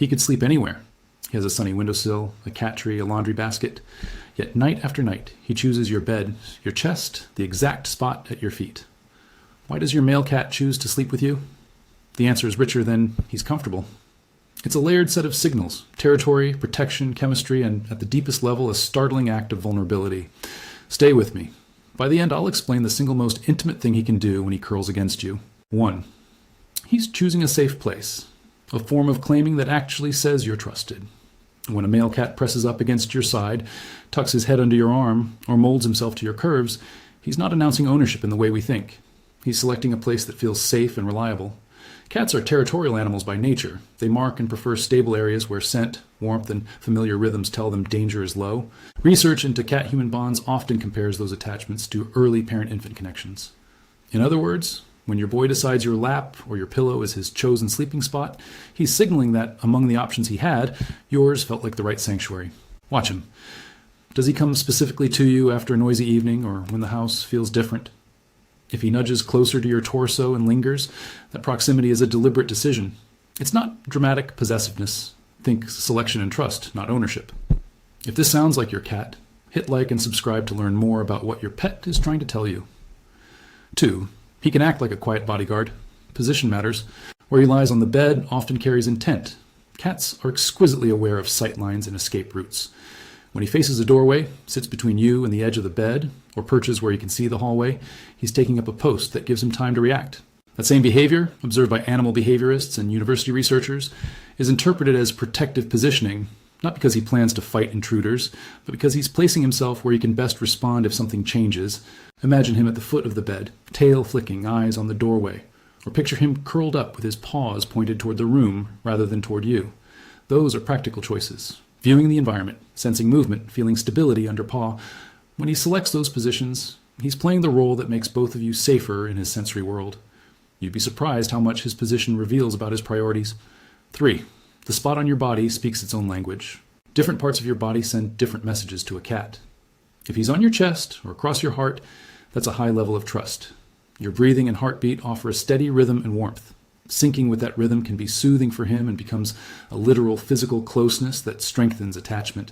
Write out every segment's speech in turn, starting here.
He could sleep anywhere. He has a sunny windowsill, a cat tree, a laundry basket. Yet night after night, he chooses your bed, your chest, the exact spot at your feet. Why does your male cat choose to sleep with you? The answer is richer than he's comfortable. It's a layered set of signals: territory, protection, chemistry, and at the deepest level, a startling act of vulnerability. Stay with me. By the end, I'll explain the single most intimate thing he can do when he curls against you. 1. He's choosing a safe place, a form of claiming that actually says you're trusted. When a male cat presses up against your side, tucks his head under your arm, or molds himself to your curves, he's not announcing ownership in the way we think. He's selecting a place that feels safe and reliable. Cats are territorial animals by nature. They mark and prefer stable areas where scent, warmth, and familiar rhythms tell them danger is low. Research into cat-human bonds often compares those attachments to early parent-infant connections. In other words, when your boy decides your lap or your pillow is his chosen sleeping spot, he's signaling that among the options he had, yours felt like the right sanctuary. Watch him. Does he come specifically to you after a noisy evening or when the house feels different? If he nudges closer to your torso and lingers, that proximity is a deliberate decision. It's not dramatic possessiveness. Think selection and trust, not ownership. If this sounds like your cat, hit like and subscribe to learn more about what your pet is trying to tell you. 2. He can act like a quiet bodyguard. Position matters. Where he lies on the bed often carries intent. Cats are exquisitely aware of sight lines and escape routes. When he faces a doorway, sits between you and the edge of the bed, or perches where you can see the hallway, he's taking up a post that gives him time to react. That same behavior, observed by animal behaviorists and university researchers, is interpreted as protective positioning, not because he plans to fight intruders, but because he's placing himself where he can best respond if something changes. Imagine him at the foot of the bed, tail flicking, eyes on the doorway, or picture him curled up with his paws pointed toward the room rather than toward you. Those are practical choices. Viewing the environment, sensing movement, feeling stability under paw. When he selects those positions, he's playing the role that makes both of you safer in his sensory world. You'd be surprised how much his position reveals about his priorities. 3. The spot on your body speaks its own language. Different parts of your body send different messages to a cat. If he's on your chest or across your heart, that's a high level of trust. Your breathing and heartbeat offer a steady rhythm and warmth. Syncing with that rhythm can be soothing for him and becomes a literal physical closeness that strengthens attachment.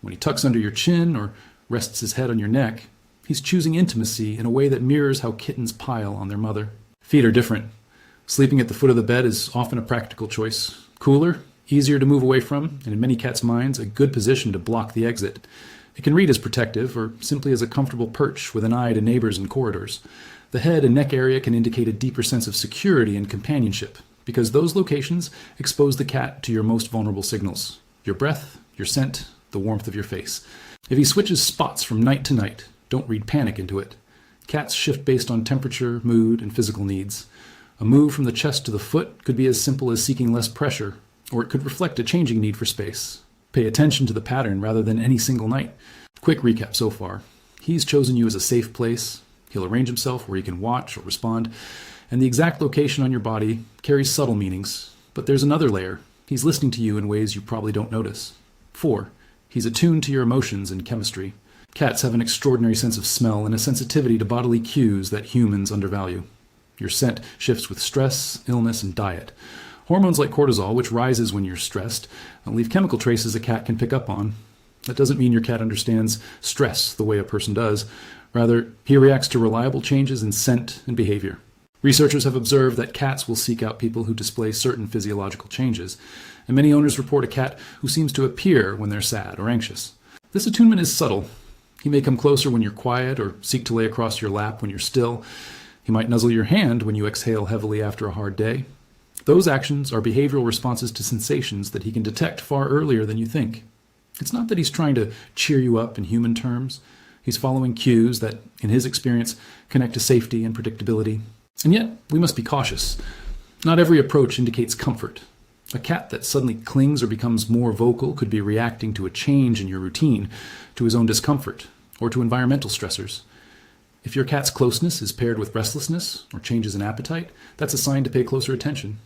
When he tucks under your chin or rests his head on your neck, he's choosing intimacy in a way that mirrors how kittens pile on their mother. Feet are different. Sleeping at the foot of the bed is often a practical choice. Cooler, easier to move away from, and in many cats' minds, a good position to block the exit. It can read as protective or simply as a comfortable perch with an eye to neighbors and corridors. The head and neck area can indicate a deeper sense of security and companionship, because those locations expose the cat to your most vulnerable signals: your breath, your scent, the warmth of your face. If he switches spots from night to night, don't read panic into it. Cats shift based on temperature, mood, and physical needs. A move from the chest to the foot could be as simple as seeking less pressure, or it could reflect a changing need for space. Pay attention to the pattern rather than any single night. Quick recap so far. He's chosen you as a safe place. He'll arrange himself where you can watch or respond, and the exact location on your body carries subtle meanings. But there's another layer. He's listening to you in ways you probably don't notice. 4. He's attuned to your emotions and chemistry. Cats have an extraordinary sense of smell and a sensitivity to bodily cues that humans undervalue. Your scent shifts with stress, illness, and diet. Hormones like cortisol, which rises when you're stressed, leave chemical traces a cat can pick up on. That doesn't mean your cat understands stress the way a person does. Rather, he reacts to reliable changes in scent and behavior. Researchers have observed that cats will seek out people who display certain physiological changes, and many owners report a cat who seems to appear when they're sad or anxious. This attunement is subtle. He may come closer when you're quiet or seek to lay across your lap when you're still. He might nuzzle your hand when you exhale heavily after a hard day. Those actions are behavioral responses to sensations that he can detect far earlier than you think. It's not that he's trying to cheer you up in human terms. He's following cues that, in his experience, connect to safety and predictability. And yet, we must be cautious. Not every approach indicates comfort. A cat that suddenly clings or becomes more vocal could be reacting to a change in your routine, to his own discomfort, or to environmental stressors. If your cat's closeness is paired with restlessness or changes in appetite, that's a sign to pay closer attention.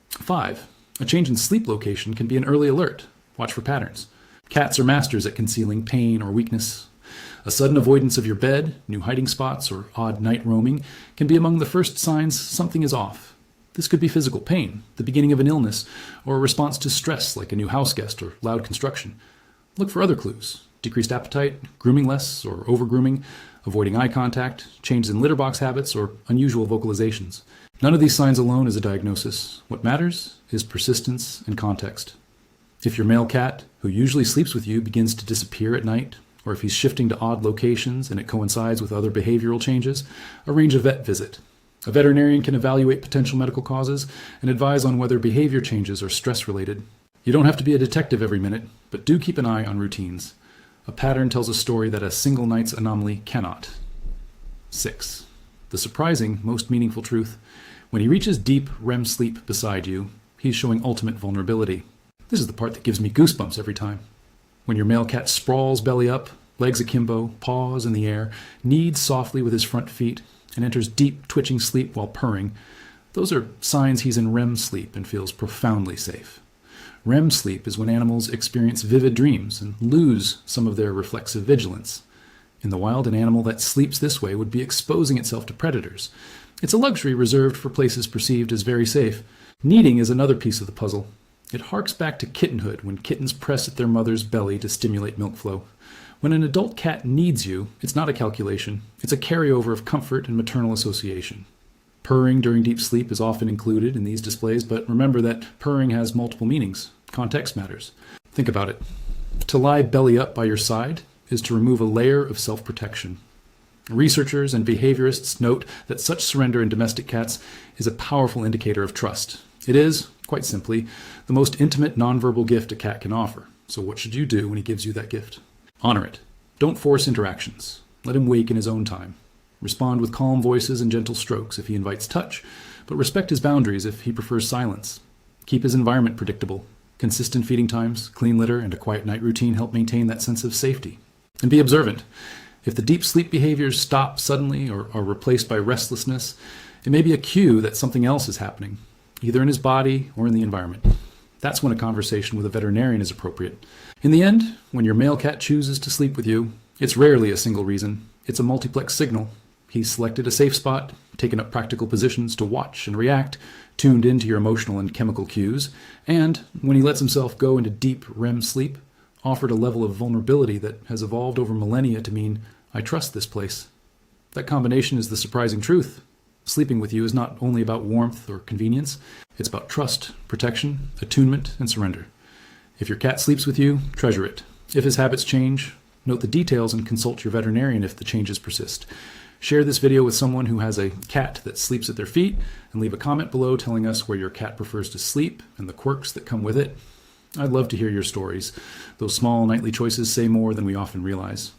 5. A change in sleep location can be an early alert. Watch for patterns. Cats are masters at concealing pain or weakness. A sudden avoidance of your bed, new hiding spots, or odd night roaming can be among the first signs something is off. This could be physical pain, the beginning of an illness, or a response to stress like a new house guest or loud construction. Look for other clues: decreased appetite, grooming less or over-grooming, avoiding eye contact, changes in litter box habits, or unusual vocalizations. None of these signs alone is a diagnosis. What matters is persistence and context. If your male cat, who usually sleeps with you, begins to disappear at night, or if he's shifting to odd locations and it coincides with other behavioral changes, arrange a vet visit. A veterinarian can evaluate potential medical causes and advise on whether behavior changes are stress-related. You don't have to be a detective every minute, but do keep an eye on routines. A pattern tells a story that a single night's anomaly cannot. 6. The surprising, most meaningful truth. When he reaches deep REM sleep beside you, he's showing ultimate vulnerability. This is the part that gives me goosebumps every time. When your male cat sprawls belly up, legs akimbo, paws in the air, kneads softly with his front feet, and enters deep twitching sleep while purring, those are signs he's in REM sleep and feels profoundly safe. REM sleep is when animals experience vivid dreams and lose some of their reflexive vigilance. In the wild, an animal that sleeps this way would be exposing itself to predators. It's a luxury reserved for places perceived as very safe. Kneading is another piece of the puzzle. It harks back to kittenhood when kittens press at their mother's belly to stimulate milk flow. When an adult cat needs you, it's not a calculation. It's a carryover of comfort and maternal association. Purring during deep sleep is often included in these displays, but remember that purring has multiple meanings. Context matters. Think about it. To lie belly up by your side is to remove a layer of self-protection. Researchers and behaviorists note that such surrender in domestic cats is a powerful indicator of trust. It is, quite simply, the most intimate nonverbal gift a cat can offer. So what should you do when he gives you that gift? Honor it. Don't force interactions. Let him wake in his own time. Respond with calm voices and gentle strokes if he invites touch, but respect his boundaries if he prefers silence. Keep his environment predictable. Consistent feeding times, clean litter, and a quiet night routine help maintain that sense of safety. And be observant. If the deep sleep behaviors stop suddenly or are replaced by restlessness, it may be a cue that something else is happening, either in his body or in the environment. That's when a conversation with a veterinarian is appropriate. In the end, when your male cat chooses to sleep with you, it's rarely a single reason. It's a multiplex signal. He's selected a safe spot, taken up practical positions to watch and react, tuned into your emotional and chemical cues, and, when he lets himself go into deep REM sleep, offered a level of vulnerability that has evolved over millennia to mean, I trust this place. That combination is the surprising truth. Sleeping with you is not only about warmth or convenience, it's about trust, protection, attunement, and surrender. If your cat sleeps with you, treasure it. If his habits change, note the details and consult your veterinarian if the changes persist. Share this video with someone who has a cat that sleeps at their feet, and leave a comment below telling us where your cat prefers to sleep and the quirks that come with it. I'd love to hear your stories. Those small nightly choices say more than we often realize.